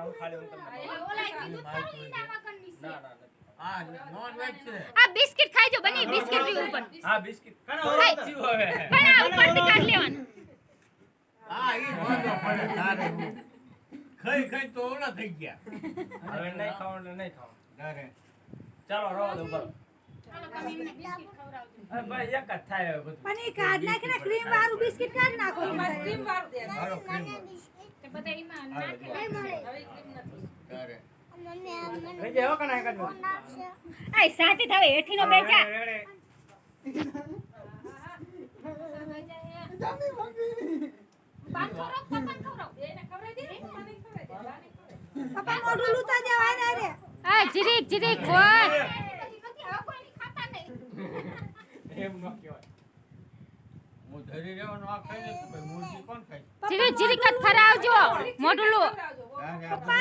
હું ખાલી હું તમને ના આ નોન વેજ છે આ બિસ્કિટ ખાઈજો બની બિસ્કિટ પીવું પણ હા બિસ્કિટ ખાય. થયું હવે પણ આ ઉપરથી કાઢ લેવાનું આ ઈ વાંધો પડે તારે ખાઈ તો ઓલા થઈ ગયા હવે નહીં ખાવાનું એટલે નહીં ખાવાનું તારે ચાલો રવા દો બરો અરે ભાઈ એક જ થાય હવે બધું પણ એ કાઢ નાખીને ક્રીમ વાળું બિસ્કિટ કાઢ નાખો ક્રીમ વાળું દે મારો ક્રીમ તે બધા એમાં નાખે હવે ક્રીમ નથી તારે રહી જાય હો કને એક જ આ સાચી થાવે હેઠીનો બેજા પપ્પા મોઢું લૂતા જવાય ને રે આ જીરીક જીરીક કોણ એમ ન કહેવાય હું ધરી રહેવાનો આ ખાઈ લે તો ભાઈ મુરગી કોણ ખાય જીરીક જીરીક જ ખરાવજો મોઢું લો તારે પપ્પા